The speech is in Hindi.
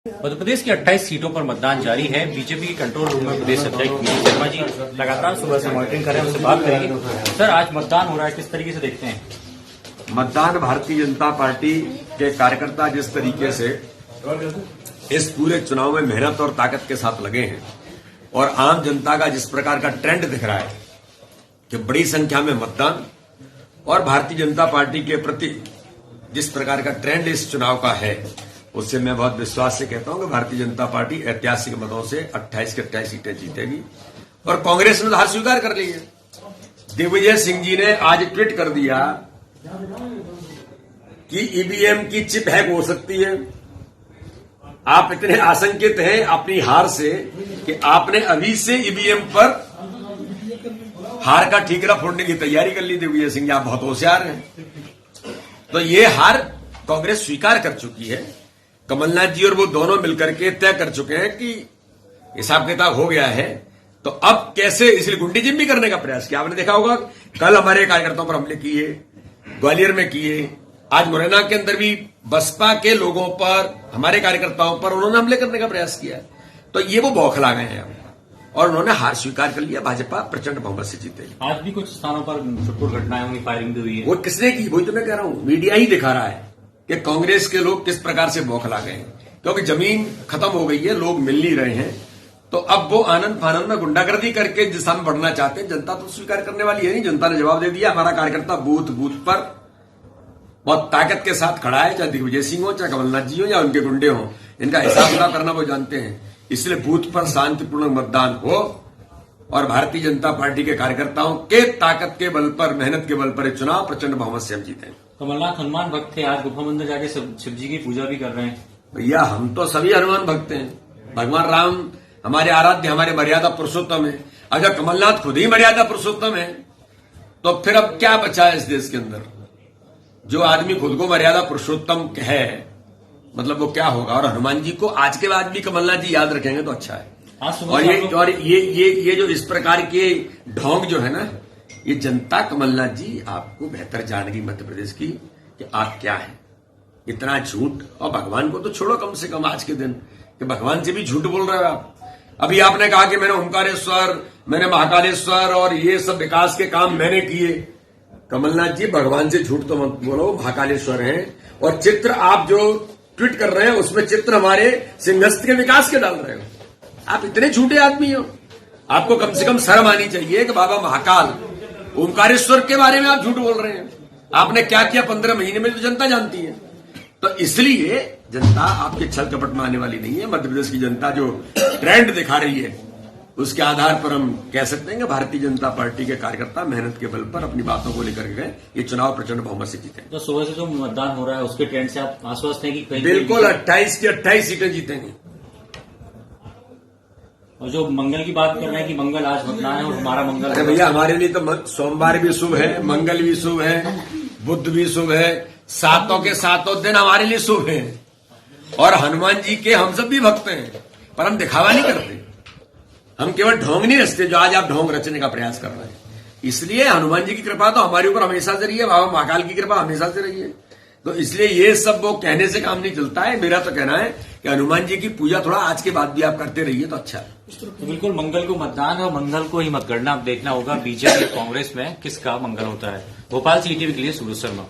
मध्य प्रदेश की 28 सीटों पर मतदान जारी है। बीजेपी के कंट्रोल रूम में प्रदेश अध्यक्ष वीडी शर्मा जी लगातार सुबह से मॉनिटरिंग कर रहे हैं, उनसे बात करेंगे। सर, आज मतदान हो रहा है, किस तरीके से देखते हैं? मतदान भारतीय जनता पार्टी के कार्यकर्ता जिस तरीके से इस पूरे चुनाव में मेहनत और ताकत के साथ लगे हैं और आम जनता का जिस प्रकार का ट्रेंड दिख रहा है कि बड़ी संख्या में मतदान और भारतीय जनता पार्टी के प्रति जिस प्रकार का ट्रेंड इस चुनाव का है, उससे मैं बहुत विश्वास से कहता हूं कि भारतीय जनता पार्टी ऐतिहासिक मतों से 28 की 28 सीटें जीतेगी और कांग्रेस ने तो हार स्वीकार कर ली है। दिग्विजय सिंह जी ने आज ट्वीट कर दिया कि ईवीएम की चिप हैक हो सकती है। आप इतने आशंकित हैं अपनी हार से कि आपने अभी से ईवीएम पर हार का ठीकरा फोड़ने की तैयारी कर ली। दिग्विजय सिंह जी, आप बहुत होशियार हैं। तो ये हार कांग्रेस स्वीकार कर चुकी है। कमलनाथ जी और वो दोनों मिलकर के तय कर चुके हैं कि हिसाब किताब हो गया है। तो अब कैसे, इसलिए गुंडीजिम भी करने का प्रयास किया। आपने देखा होगा कल हमारे कार्यकर्ताओं पर हमले किए, ग्वालियर में किए, आज मुरैना के अंदर भी बसपा के लोगों पर, हमारे कार्यकर्ताओं पर उन्होंने हमले करने का प्रयास किया। तो ये वो बौखला गए हैं और उन्होंने हार स्वीकार कर लिया। भाजपा प्रचंड बहुमत से जीतेगी। आज भी कुछ स्थानों पर छुटपुट घटनाएं हुई, फायरिंग भी हुई है। वो किसने की, वही तो मैं कह रहा हूं। मीडिया ही दिखा रहा है कि कांग्रेस के लोग किस प्रकार से बौखला गए हैं, क्योंकि जमीन खत्म हो गई है, लोग मिल नहीं रहे हैं। तो अब वो आनंद फानंद में गुंडागर्दी करके जिस दिशा में बढ़ना चाहते हैं, जनता तो स्वीकार करने वाली है नहीं। जनता ने जवाब दे दिया। हमारा कार्यकर्ता बूथ बूथ पर बहुत ताकत के साथ खड़ा है, चाहे दिग्विजय सिंह हो, चाहे कमलनाथ जी हो या उनके गुंडे हो। इनका हिसाब किताब करना वो जानते हैं। इसलिए बूथ पर शांतिपूर्ण मतदान हो और भारतीय जनता पार्टी के कार्यकर्ताओं के ताकत के बल पर, मेहनत के बल पर चुनाव प्रचंड बहुमत से हम जीते। कमलनाथ हनुमान भक्त थे, आज गुफा मंदिर जाके शिव जी की पूजा भी कर रहे हैं। भैया, हम तो सभी हनुमान भक्त हैं। भगवान राम हमारे आराध्य, हमारे मर्यादा पुरुषोत्तम है। अगर कमलनाथ खुद ही मर्यादा पुरुषोत्तम है तो फिर अब क्या बचा है इस देश के अंदर? जो आदमी खुद को मर्यादा पुरुषोत्तम है, मतलब वो क्या होगा? और हनुमान जी को आज के बाद भी कमलनाथ जी याद रखेंगे तो अच्छा है। और ये जो इस प्रकार के ढोंग जो है ना, ये जनता, कमलनाथ जी आपको बेहतर जानेगी मध्य प्रदेश की कि आप क्या हैं। इतना झूठ, और भगवान को तो छोड़ो कम से कम आज के दिन, कि भगवान से भी झूठ बोल रहे हो आप। अभी आपने कहा कि मैंने ओमकारेश्वर, मैंने महाकालेश्वर और ये सब विकास के काम मैंने किए। कमलनाथ जी, भगवान से झूठ तो मत बोलो, महाकालेश्वर हैं। और चित्र आप जो ट्वीट कर रहे हैं उसमें चित्र हमारे सिंहस्थ के विकास के डाल रहे हो। आप इतने झूठे आदमी हो। आपको कम से कम शर्म आनी चाहिए कि बाबा महाकाल, ओमकारेश्वर के बारे में आप झूठ बोल रहे हैं। आपने क्या किया 15 महीने में तो जनता जानती है। तो इसलिए जनता आपके छल कपट में आने वाली नहीं है। मध्य प्रदेश की जनता जो ट्रेंड दिखा रही है, उसके आधार पर हम कह सकते हैं कि भारतीय जनता पार्टी के कार्यकर्ता मेहनत के बल पर अपनी बातों को लेकर गए, ये चुनाव प्रचंड बहुमत से जीते। तो सुबह से जो मतदान हो रहा है उसके ट्रेंड से आप आश्वस्त हैं कि कहीं बिल्कुल 28 की 28 सीटें जीतेंगे। और जो मंगल की बात कर रहे हैं कि मंगल आज मतदान है और हमारा मंगल, अरे भैया, हमारे लिए तो सोमवार भी शुभ है, मंगल भी शुभ है, बुध भी शुभ है, सातों के सातों दिन हमारे लिए शुभ है। और हनुमान जी के हम सब भी भक्त हैं, पर हम दिखावा नहीं करते। हम केवल ढोंग नहीं रचते जो आज आप ढोंग रचने का प्रयास कर रहे हैं। इसलिए हनुमान जी की कृपा तो हमारे ऊपर हमेशा से रही है, बाबा महाकाल की कृपा हमेशा से रही है। तो इसलिए ये सब वो कहने से काम नहीं चलता है। मेरा तो कहना है कि हनुमान जी की पूजा थोड़ा आज के बाद भी आप करते रहिए तो अच्छा है। तो बिल्कुल मंगल को मतदान और मंगल को ही मतगणना अब देखना होगा बीजेपी कांग्रेस में किसका मंगल होता है। भोपाल से ईटीवी के लिए सूरज शर्मा।